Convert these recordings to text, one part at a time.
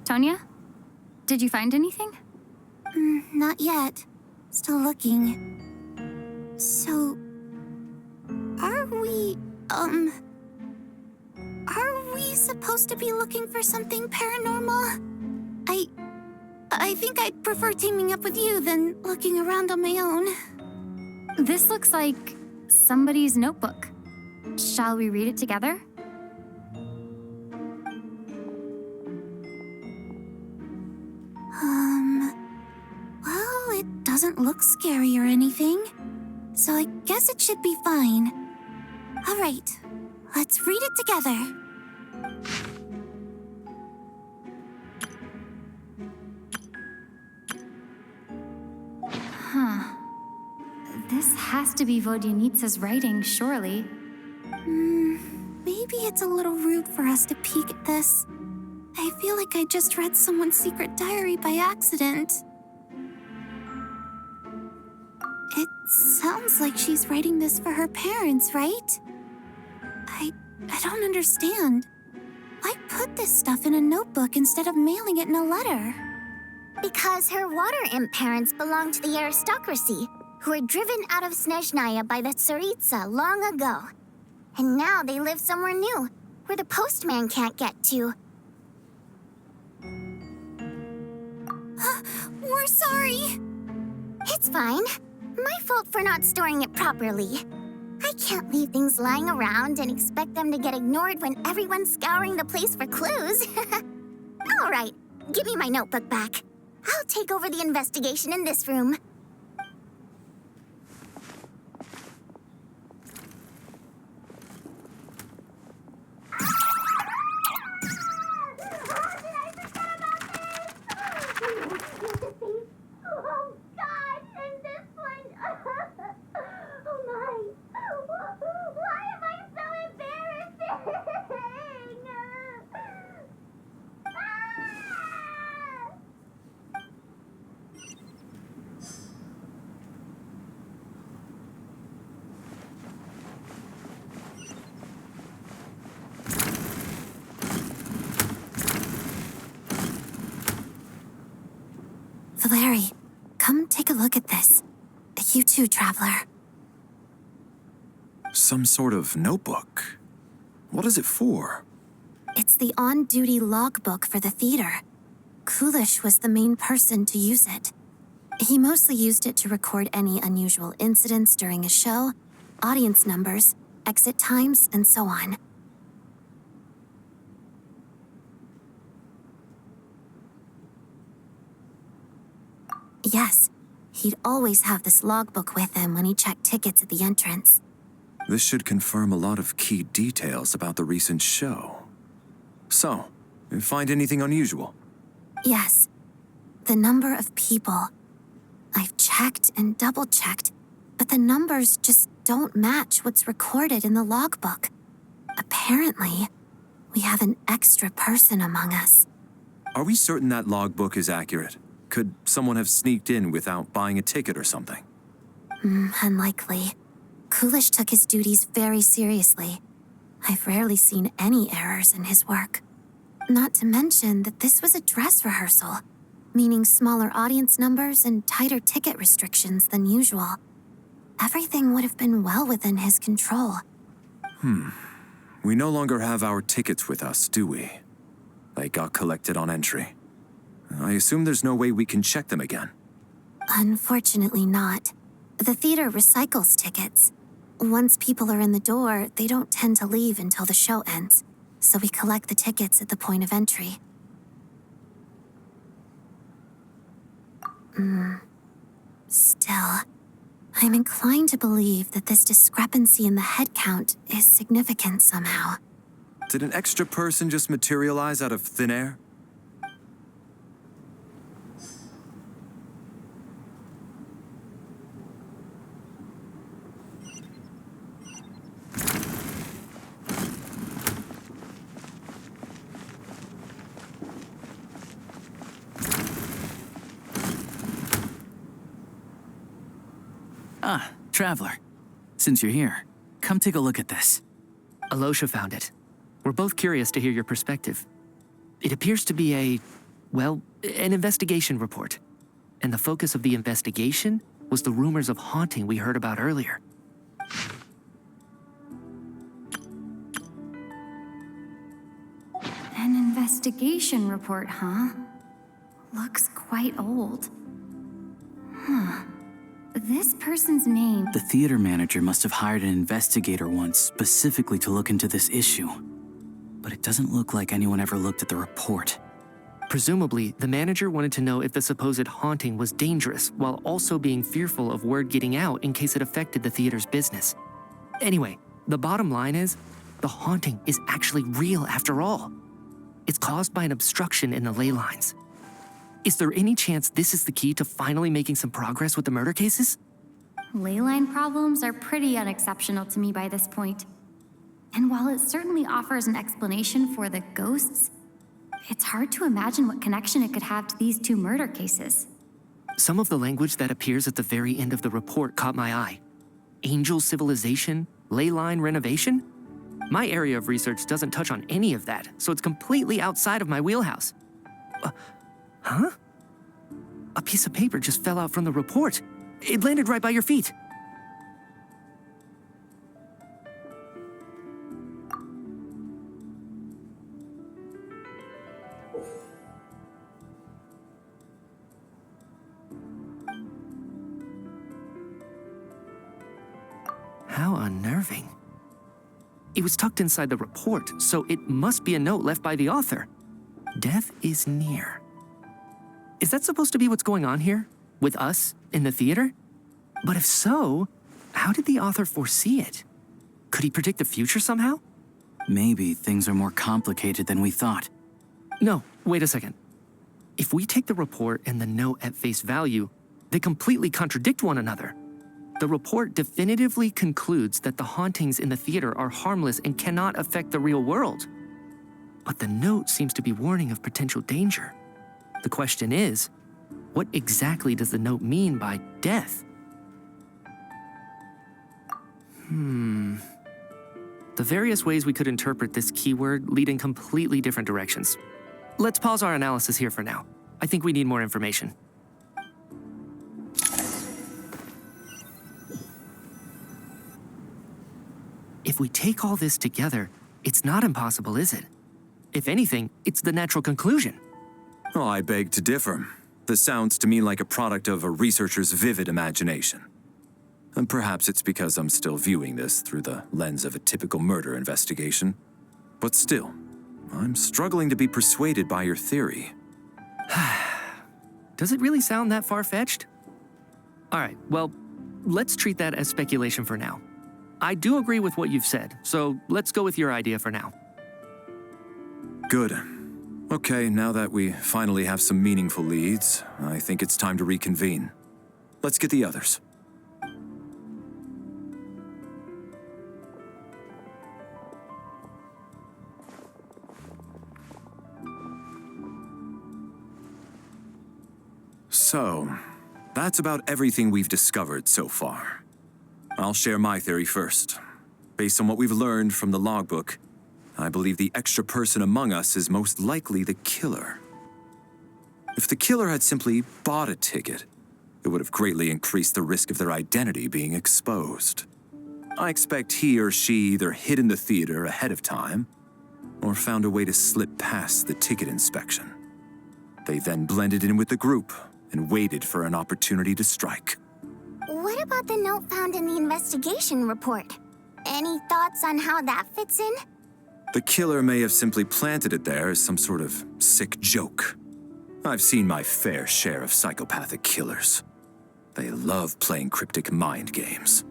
Tonya? Did you find anything? Not yet. Still looking. So... Are we supposed to be looking for something paranormal? I think I'd prefer teaming up with you than looking around on my own. This looks like somebody's notebook. Shall we read it together? Well, it doesn't look scary or anything, so I guess it should be fine. All right, let's read it together. This has to be Vodyanitsa's writing, surely. Maybe it's a little rude for us to peek at this. I feel like I just read someone's secret diary by accident. It sounds like she's writing this for her parents, right? I don't understand. Why put this stuff in a notebook instead of mailing it in a letter? Because her water imp parents belonged to the aristocracy, who were driven out of Snezhnaya by the Tsaritsa long ago. And now they live somewhere new, where the postman can't get to. We're sorry. It's fine. My fault for not storing it properly. I can't leave things lying around and expect them to get ignored when everyone's scouring the place for clues. All right, give me my notebook back. I'll take over the investigation in this room. Valeri, come take a look at this. You too, Traveler. Some sort of notebook. What is it for? It's the on-duty logbook for the theater. Kulish was the main person to use it. He mostly used it to record any unusual incidents during a show, audience numbers, exit times, and so on. Yes, he'd always have this logbook with him when he checked tickets at the entrance. This should confirm a lot of key details about the recent show. So, you find anything unusual? Yes. The number of people. I've checked and double-checked, but the numbers just don't match what's recorded in the logbook. Apparently, we have an extra person among us. Are we certain that logbook is accurate? Could someone have sneaked in without buying a ticket or something? Unlikely. Kulish took his duties very seriously. I've rarely seen any errors in his work. Not to mention that this was a dress rehearsal, meaning smaller audience numbers and tighter ticket restrictions than usual. Everything would have been well within his control. We no longer have our tickets with us, do we? They got collected on entry. I assume there's no way we can check them again. Unfortunately not. The theater recycles tickets. Once people are in the door, they don't tend to leave until the show ends, so we collect the tickets at the point of entry. Still, I'm inclined to believe that this discrepancy in the head count is significant somehow. Did an extra person just materialize out of thin air? Ah, Traveler. Since you're here, come take a look at this. Alosha found it. We're both curious to hear your perspective. It appears to be a Well, an investigation report. And the focus of the investigation was the rumors of haunting we heard about earlier. An investigation report, huh? Looks quite old. Huh. This person's name... The theater manager must have hired an investigator once specifically to look into this issue. But it doesn't look like anyone ever looked at the report. Presumably, the manager wanted to know if the supposed haunting was dangerous, while also being fearful of word getting out in case it affected the theater's business. Anyway, the bottom line is, the haunting is actually real after all. It's caused by an obstruction in the ley lines. Is there any chance this is the key to finally making some progress with the murder cases? Ley line problems are pretty unexceptional to me by this point. And while it certainly offers an explanation for the ghosts, it's hard to imagine what connection it could have to these two murder cases. Some of the language that appears at the very end of the report caught my eye. Angel civilization, ley line renovation? My area of research doesn't touch on any of that, so it's completely outside of my wheelhouse. Huh? A piece of paper just fell out from the report. It landed right by your feet. How unnerving. It was tucked inside the report, so it must be a note left by the author. Death is near. Is that supposed to be what's going on here? With us, in the theater? But if so, how did the author foresee it? Could he predict the future somehow? Maybe things are more complicated than we thought. No, wait a second. If we take the report and the note at face value, they completely contradict one another. The report definitively concludes that the hauntings in the theater are harmless and cannot affect the real world. But the note seems to be warning of potential danger. The question is, what exactly does the note mean by death? The various ways we could interpret this keyword lead in completely different directions. Let's pause our analysis here for now. I think we need more information. If we take all this together, it's not impossible, is it? If anything, it's the natural conclusion. Oh, I beg to differ. This sounds to me like a product of a researcher's vivid imagination. And perhaps it's because I'm still viewing this through the lens of a typical murder investigation. But still, I'm struggling to be persuaded by your theory. Does it really sound that far-fetched? All right, well, let's treat that as speculation for now. I do agree with what you've said, so let's go with your idea for now. Good. Okay, now that we finally have some meaningful leads, I think it's time to reconvene. Let's get the others. So, that's about everything we've discovered so far. I'll share my theory first. Based on what we've learned from the logbook, I believe the extra person among us is most likely the killer. If the killer had simply bought a ticket, it would have greatly increased the risk of their identity being exposed. I expect he or she either hid in the theater ahead of time, or found a way to slip past the ticket inspection. They then blended in with the group and waited for an opportunity to strike. What about the note found in the investigation report? Any thoughts on how that fits in? The killer may have simply planted it there as some sort of sick joke. I've seen my fair share of psychopathic killers. They love playing cryptic mind games.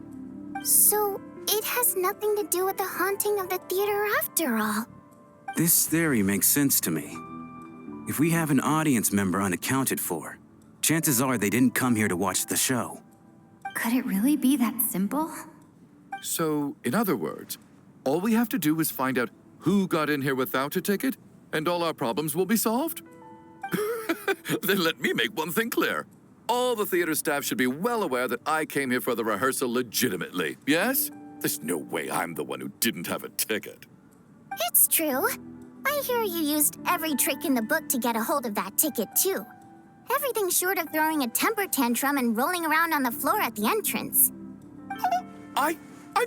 So, it has nothing to do with the haunting of the theater after all. This theory makes sense to me. If we have an audience member unaccounted for, chances are they didn't come here to watch the show. Could it really be that simple? So, in other words, all we have to do is find out who got in here without a ticket, and all our problems will be solved? Then let me make one thing clear. All the theater staff should be well aware that I came here for the rehearsal legitimately, yes? There's no way I'm the one who didn't have a ticket. It's true. I hear you used every trick in the book to get a hold of that ticket, too. Everything short of throwing a temper tantrum and rolling around on the floor at the entrance. I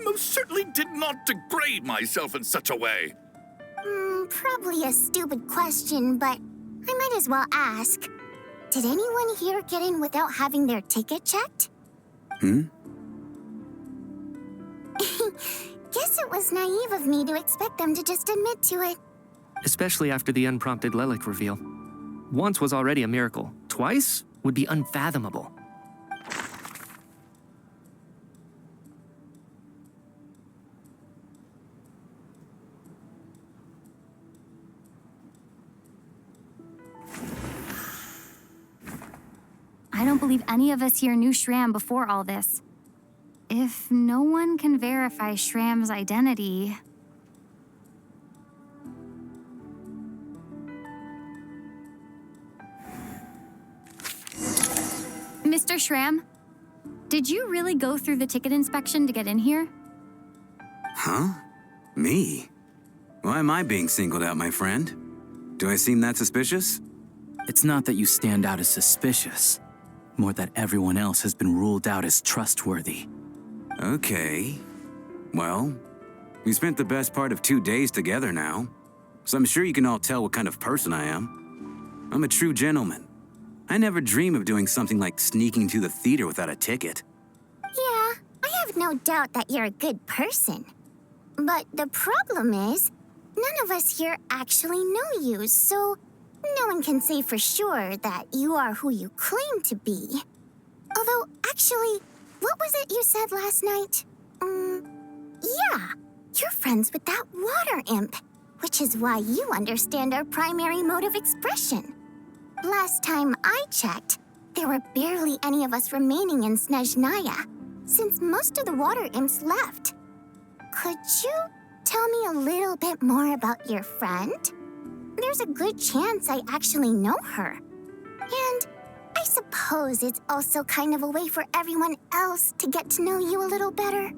most certainly did not degrade myself in such a way. Probably a stupid question, but I might as well ask. Did anyone here get in without having their ticket checked? Guess it was naive of me to expect them to just admit to it. Especially after the unprompted Lelic reveal. Once was already a miracle. Twice would be unfathomable. I don't believe any of us here knew Shram before all this. If no one can verify Shram's identity... Mr. Shram, did you really go through the ticket inspection to get in here? Huh? Me? Why am I being singled out, my friend? Do I seem that suspicious? It's not that you stand out as suspicious, more that everyone else has been ruled out as trustworthy. Okay. Well, we spent the best part of 2 days together now, so I'm sure you can all tell what kind of person I am. I'm a true gentleman. I never dream of doing something like sneaking to the theater without a ticket. Yeah, I have no doubt that you're a good person. But the problem is, none of us here actually know you, so no one can say for sure that you are who you claim to be. Although, actually, what was it you said last night? Yeah, you're friends with that water imp, which is why you understand our primary mode of expression. Last time I checked, there were barely any of us remaining in Snezhnaya, since most of the water imps left. Could you tell me a little bit more about your friend? There's a good chance I actually know her. And I suppose it's also kind of a way for everyone else to get to know you a little better.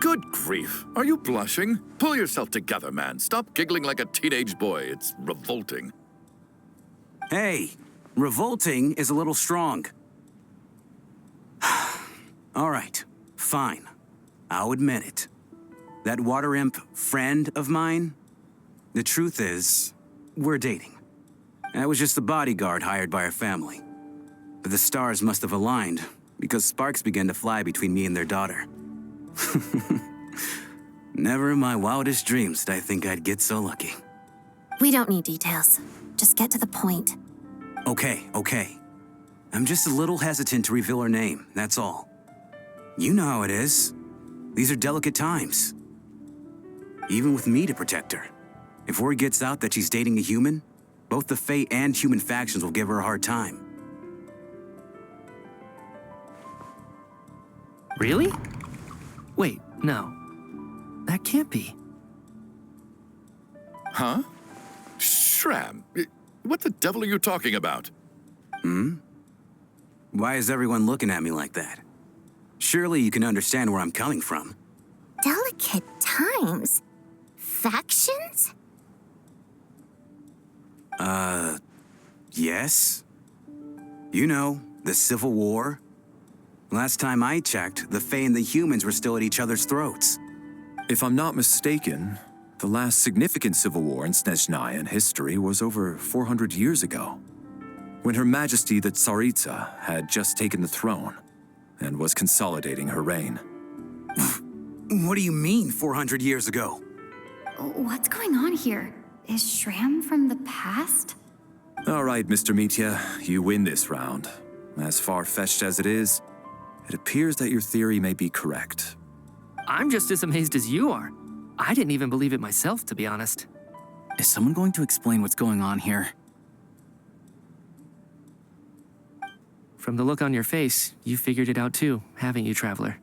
Good grief. Are you blushing? Pull yourself together, man. Stop giggling like a teenage boy. It's revolting. Hey, revolting is a little strong. All right, fine. I'll admit it. That water imp friend of mine, the truth is, we're dating. I was just the bodyguard hired by our family. But the stars must have aligned because sparks began to fly between me and their daughter. Never in my wildest dreams did I think I'd get so lucky. We don't need details. Just get to the point. Okay. I'm just a little hesitant to reveal her name, that's all. You know how it is. These are delicate times. Even with me to protect her. If word gets out that she's dating a human, both the Fae and human factions will give her a hard time. Really? Wait, no. That can't be. Huh? Shram, what the devil are you talking about? Why is everyone looking at me like that? Surely you can understand where I'm coming from. Delicate times? Factions? Yes. You know, the Civil War. Last time I checked, the Fae and the humans were still at each other's throats. If I'm not mistaken, the last significant civil war in Snezhnaya history was over 400 years ago, when Her Majesty the Tsaritsa had just taken the throne and was consolidating her reign. What do you mean, 400 years ago? What's going on here? Is Shram from the past? All right, Mr. Mitya, you win this round. As far-fetched as it is, it appears that your theory may be correct. I'm just as amazed as you are. I didn't even believe it myself, to be honest. Is someone going to explain what's going on here? From the look on your face, you figured it out too, haven't you, Traveler?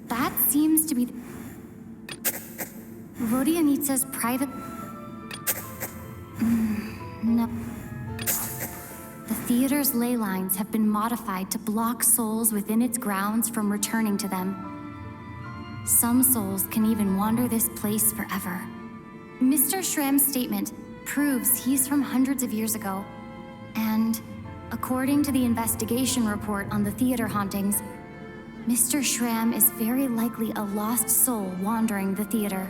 That seems to be Vodyanitsa's private... No. The theater's ley lines have been modified to block souls within its grounds from returning to them. Some souls can even wander this place forever. Mr. Schramm's statement proves he's from hundreds of years ago. And according to the investigation report on the theater hauntings, Mr. Schramm is very likely a lost soul wandering the theater.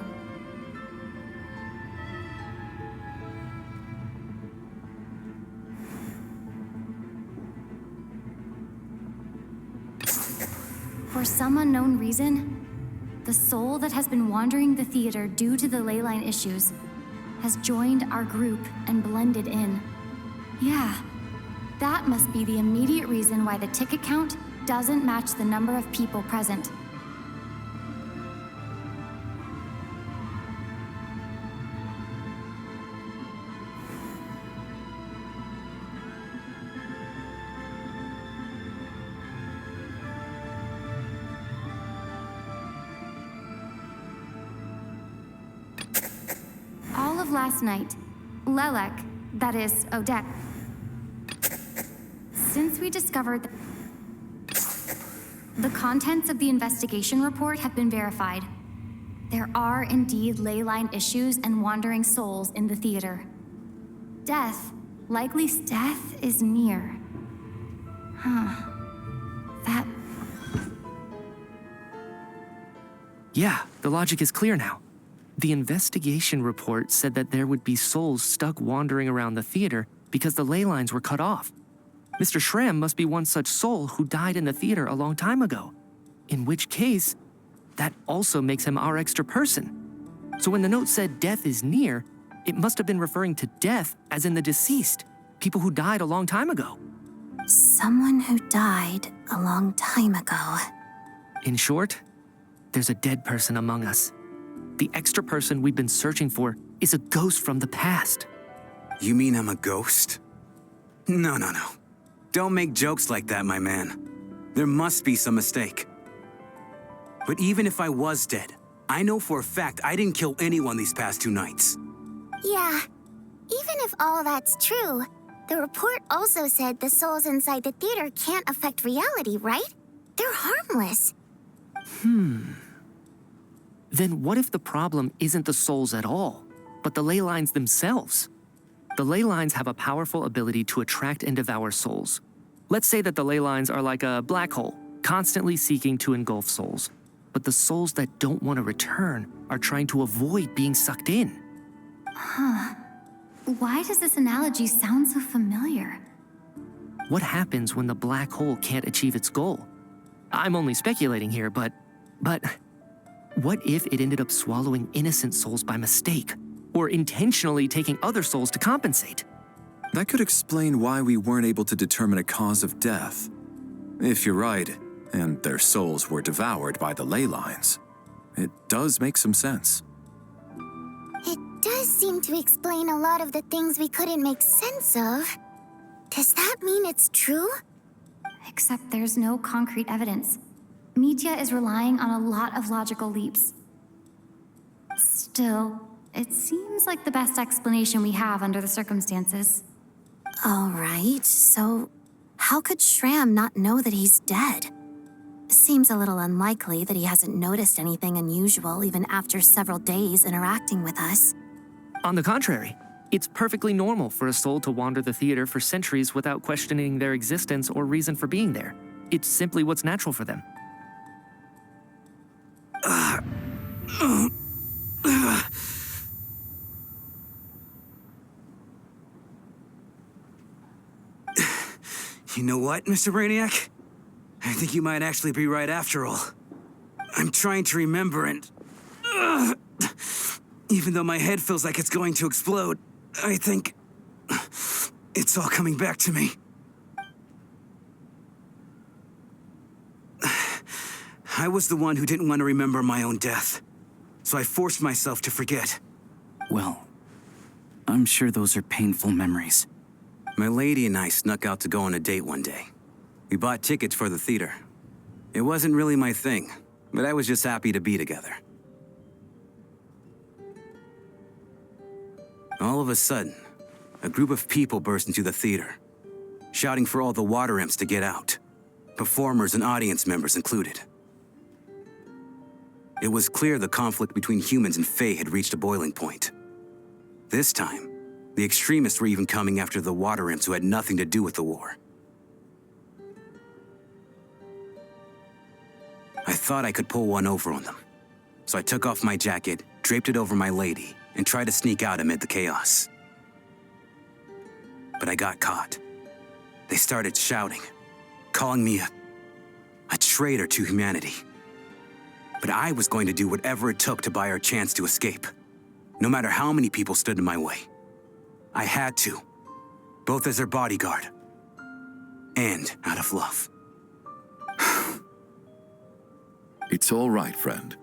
For some unknown reason, the soul that has been wandering the theater due to the ley line issues has joined our group and blended in. Yeah, that must be the immediate reason why the ticket count doesn't match the number of people present. All of last night, Lelek, that is, Odette, since we discovered the contents of the investigation report have been verified. There are indeed ley line issues and wandering souls in the theater. Death is near. That... Yeah, the logic is clear now. The investigation report said that there would be souls stuck wandering around the theater because the ley lines were cut off. Mr. Schramm must be one such soul who died in the theater a long time ago. In which case, that also makes him our extra person. So when the note said death is near, it must have been referring to death as in the deceased, people who died a long time ago. Someone who died a long time ago. In short, there's a dead person among us. The extra person we've been searching for is a ghost from the past. You mean I'm a ghost? No. Don't make jokes like that, my man. There must be some mistake. But even if I was dead, I know for a fact I didn't kill anyone these past 2 nights. Yeah, even if all that's true, the report also said the souls inside the theater can't affect reality, right? They're harmless. Then what if the problem isn't the souls at all, but the ley lines themselves? The ley lines have a powerful ability to attract and devour souls. Let's say that the ley lines are like a black hole, constantly seeking to engulf souls. But the souls that don't want to return are trying to avoid being sucked in. Why does this analogy sound so familiar? What happens when the black hole can't achieve its goal? I'm only speculating here, but what if it ended up swallowing innocent souls by mistake, or intentionally taking other souls to compensate? That could explain why we weren't able to determine a cause of death. If you're right, and their souls were devoured by the ley lines, it does make some sense. It does seem to explain a lot of the things we couldn't make sense of. Does that mean it's true? Except there's no concrete evidence. Mitya is relying on a lot of logical leaps. Still, it seems like the best explanation we have under the circumstances. All right, so how could Schramm not know that he's dead? Seems a little unlikely that he hasn't noticed anything unusual even after several days interacting with us. On the contrary, it's perfectly normal for a soul to wander the theater for centuries without questioning their existence or reason for being there. It's simply what's natural for them. You know what, Mr. Brainiac? I think you might actually be right after all. I'm trying to remember and... even though my head feels like it's going to explode, I think... it's all coming back to me. I was the one who didn't want to remember my own death, so I forced myself to forget. Well, I'm sure those are painful memories. My lady and I snuck out to go on a date one day. We bought tickets for the theater. It wasn't really my thing, but I was just happy to be together. All of a sudden, a group of people burst into the theater, shouting for all the water imps to get out, performers and audience members included. It was clear the conflict between humans and Fae had reached a boiling point. This time, the extremists were even coming after the water imps who had nothing to do with the war. I thought I could pull one over on them, so I took off my jacket, draped it over my lady, and tried to sneak out amid the chaos. But I got caught. They started shouting, calling me a traitor to humanity. But I was going to do whatever it took to buy her a chance to escape, no matter how many people stood in my way. I had to, both as their bodyguard and out of love. It's all right, friend.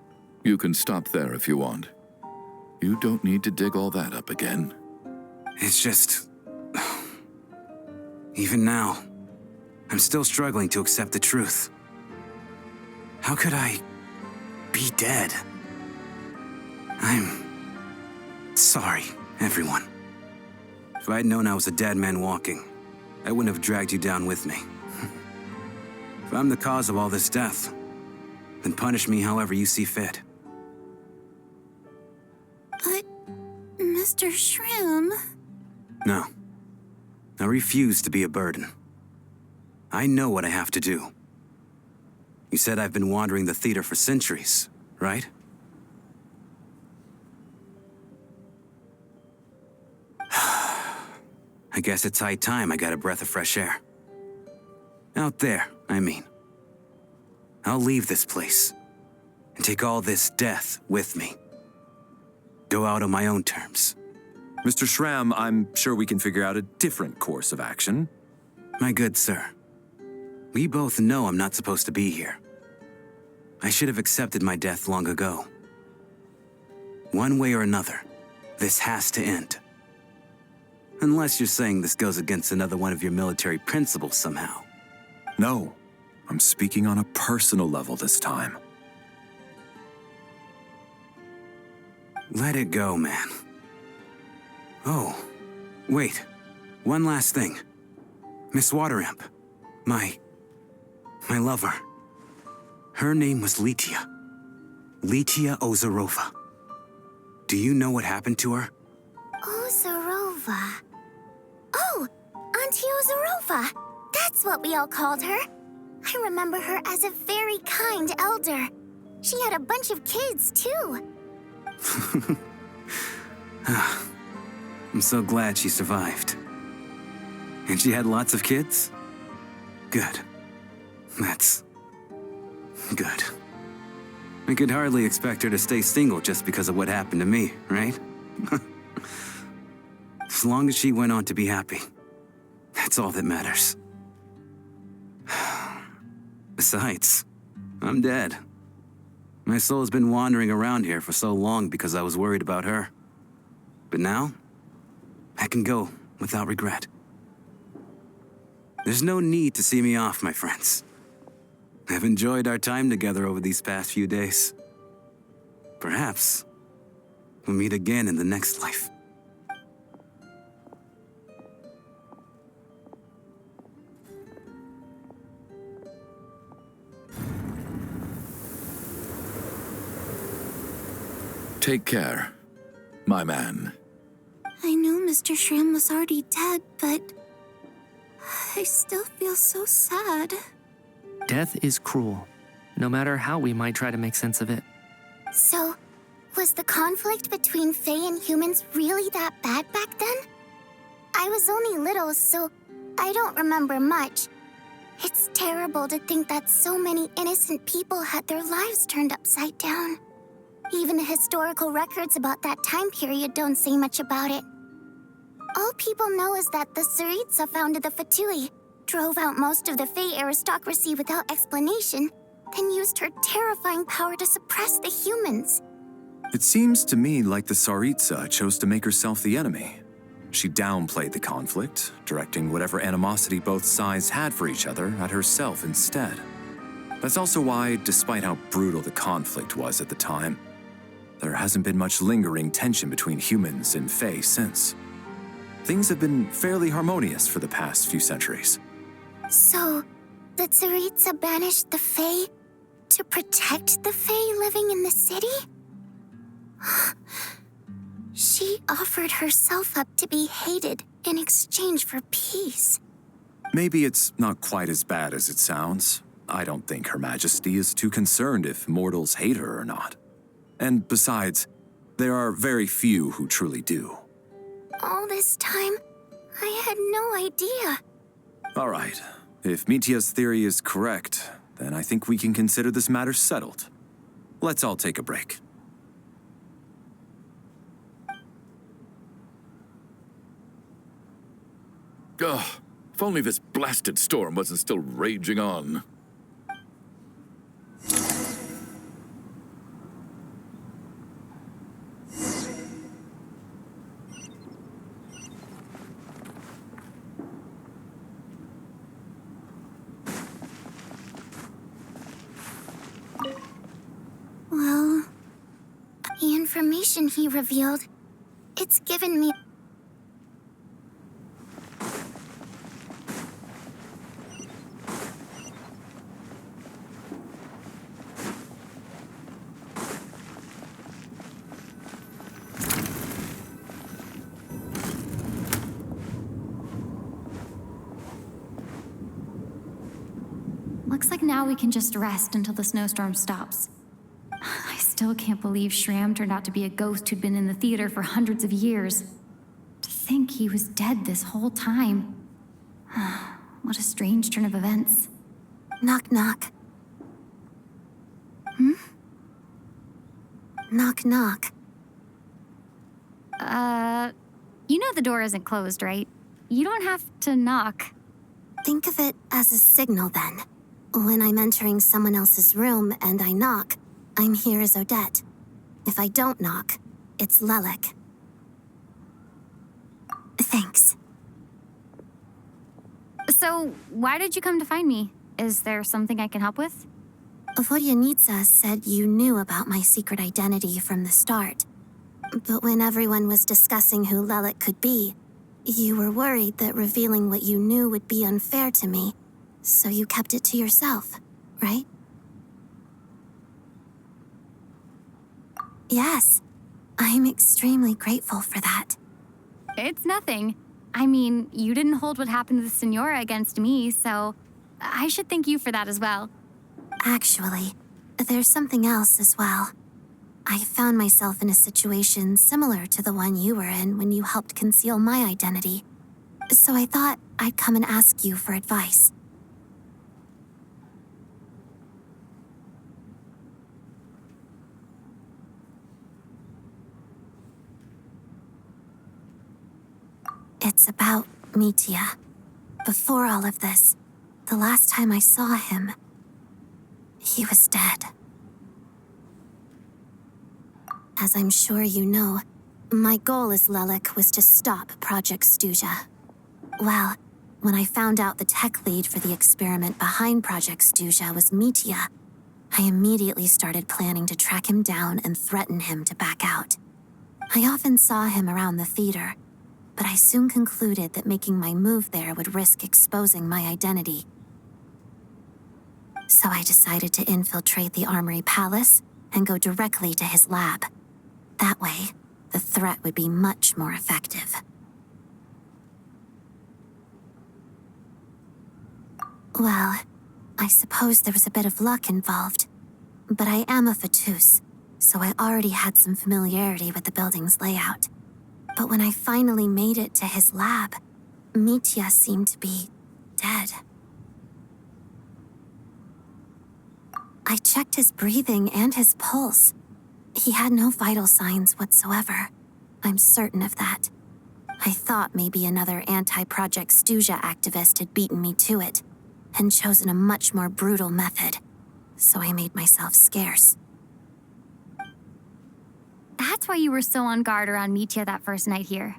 You can stop there if you want. You don't need to dig all that up again. It's just... Even now, I'm still struggling to accept the truth. How could I be dead? I'm sorry, everyone. If I'd known I was a dead man walking, I wouldn't have dragged you down with me. If I'm the cause of all this death, then punish me however you see fit. But, Mr. Shroom... No. I refuse to be a burden. I know what I have to do. You said I've been wandering the theater for centuries, right? I guess it's high time I got a breath of fresh air. Out there, I mean. I'll leave this place and take all this death with me. Go out on my own terms. Mr. Shram, I'm sure we can figure out a different course of action. My good sir, we both know I'm not supposed to be here. I should have accepted my death long ago. One way or another, this has to end. Unless you're saying this goes against another one of your military principles somehow. No, I'm speaking on a personal level this time. Let it go, man. Oh, wait. One last thing. Miss Water Imp. My lover. Her name was Litia. Litia Ozarova. Do you know what happened to her? Ozarova. Oh, Auntie Ozarova. That's what we all called her. I remember her as a very kind elder. She had a bunch of kids, too. I'm so glad she survived. And she had lots of kids? Good. That's... good. I could hardly expect her to stay single just because of what happened to me, right? As long as she went on to be happy, that's all that matters. Besides, I'm dead. My soul's been wandering around here for so long because I was worried about her. But now, I can go without regret. There's no need to see me off, my friends. I've enjoyed our time together over these past few days. Perhaps we'll meet again in the next life. Take care, my man. I know Mr. Shroom was already dead, but... I still feel so sad. Death is cruel, no matter how we might try to make sense of it. So, was the conflict between Fae and humans really that bad back then? I was only little, so I don't remember much. It's terrible to think that so many innocent people had their lives turned upside down. Even the historical records about that time period don't say much about it. All people know is that the Tsaritsa founded the Fatui, drove out most of the Fae aristocracy without explanation, then used her terrifying power to suppress the humans. It seems to me like the Tsaritsa chose to make herself the enemy. She downplayed the conflict, directing whatever animosity both sides had for each other at herself instead. That's also why, despite how brutal the conflict was at the time, there hasn't been much lingering tension between humans and Fae since. things have been fairly harmonious for the past few centuries. So, the Tsaritsa banished the Fae to protect the Fae living in the city? She offered herself up to be hated in exchange for peace. Maybe it's not quite as bad as it sounds. I don't think Her Majesty is too concerned if mortals hate her or not. And besides, there are very few who truly do. All this time, I had no idea. All right. If Mitia's theory is correct, then I think we can consider this matter settled. Let's all take a break. Ugh, if only this blasted storm wasn't still raging on. Well, the information he revealed, it's given me... Looks like now we can just rest until the snowstorm stops. I still can't believe Shram turned out to be a ghost who'd been in the theater for hundreds of years. To think he was dead this whole time. What a strange turn of events. Knock, knock. Knock, knock. You know the door isn't closed, right? You don't have to knock. Think of it as a signal then. When I'm entering someone else's room and I knock, I'm here as Odette. If I don't knock, it's Lelik. Thanks. So, why did you come to find me? Is there something I can help with? Vodyanitsa said you knew about my secret identity from the start. But when everyone was discussing who Lelik could be, you were worried that revealing what you knew would be unfair to me, so you kept it to yourself, right? Yes, I'm extremely grateful for that. It's nothing. I mean, you didn't hold what happened to the Senora against me, so I should thank you for that as well. Actually, there's something else as well. I found myself in a situation similar to the one you were in when you helped conceal my identity. So I thought I'd come and ask you for advice. It's about Mitia. Before all of this, the last time I saw him, he was dead. As I'm sure you know, my goal as Lelik was to stop Project Stuja. Well, when I found out the tech lead for the experiment behind Project Stuja was Mitia, I immediately started planning to track him down and threaten him to back out. I often saw him around the theater, but I soon concluded that making my move there would risk exposing my identity. So I decided to infiltrate the Armory Palace and go directly to his lab. That way, the threat would be much more effective. Well, I suppose there was a bit of luck involved, but I am a Fatus, so I already had some familiarity with the building's layout. But when I finally made it to his lab, Mitia seemed to be dead. I checked his breathing and his pulse. He had no vital signs whatsoever. I'm certain of that. I thought maybe another anti-Project Stuja activist had beaten me to it and chosen a much more brutal method, so I made myself scarce. That's why you were so on guard around Mitia that first night here.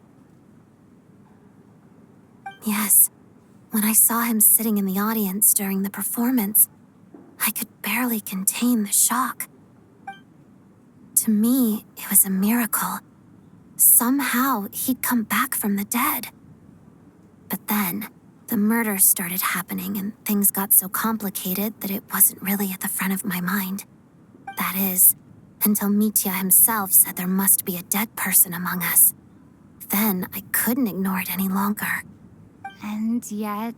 Yes. When I saw him sitting in the audience during the performance, I could barely contain the shock. To me, it was a miracle. Somehow, he'd come back from the dead. But then, the murders started happening and things got so complicated that it wasn't really at the front of my mind. That is, until Mitya himself said there must be a dead person among us. Then I couldn't ignore it any longer. And yet,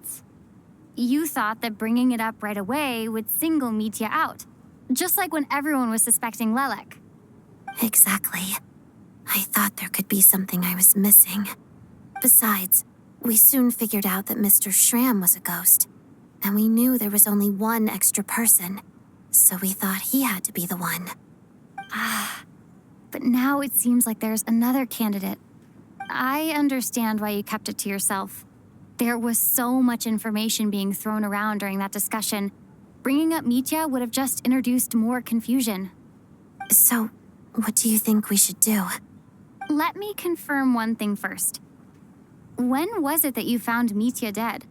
you thought that bringing it up right away would single Mitya out, just like when everyone was suspecting Lelek. Exactly. I thought there could be something I was missing. Besides, we soon figured out that Mr. Schramm was a ghost, and we knew there was only one extra person, so we thought he had to be the one. But now it seems like there's another candidate. I understand why you kept it to yourself. There was so much information being thrown around during that discussion. Bringing up Mitya would have just introduced more confusion. So, what do you think we should do? Let me confirm one thing first. When was it that you found Mitya dead?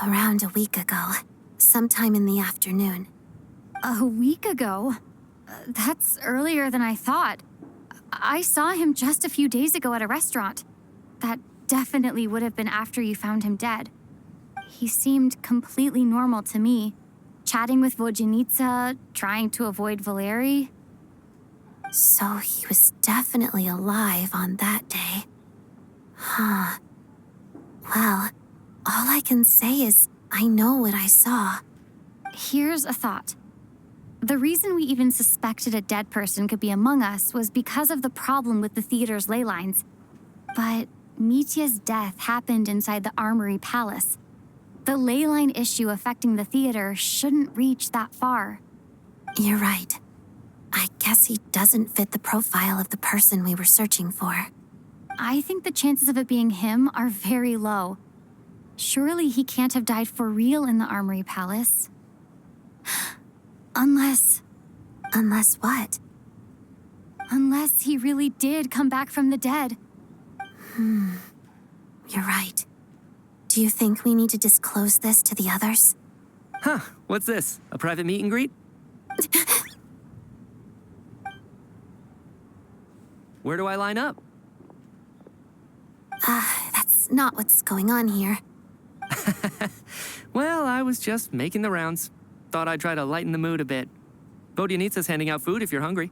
Around a week ago, sometime in the afternoon. A week ago? That's earlier than I thought. I saw him just a few days ago at a restaurant. That definitely would have been after you found him dead. He seemed completely normal to me, chatting with Vodjanitsa, trying to avoid Valeri. So he was definitely alive on that day. Huh. Well, all I can say is I know what I saw. Here's a thought. The reason we even suspected a dead person could be among us was because of the problem with the theater's ley lines. But Mitya's death happened inside the Armory Palace. The ley line issue affecting the theater shouldn't reach that far. You're right. I guess he doesn't fit the profile of the person we were searching for. I think the chances of it being him are very low. Surely he can't have died for real in the Armory Palace. Unless what? Unless he really did come back from the dead. You're right. Do you think we need to disclose this to the others? Huh, what's this? A private meet and greet? Where do I line up? That's not what's going on here. Well, I was just making the rounds. Thought I'd try to lighten the mood a bit. Vodjanitsa's handing out food if you're hungry.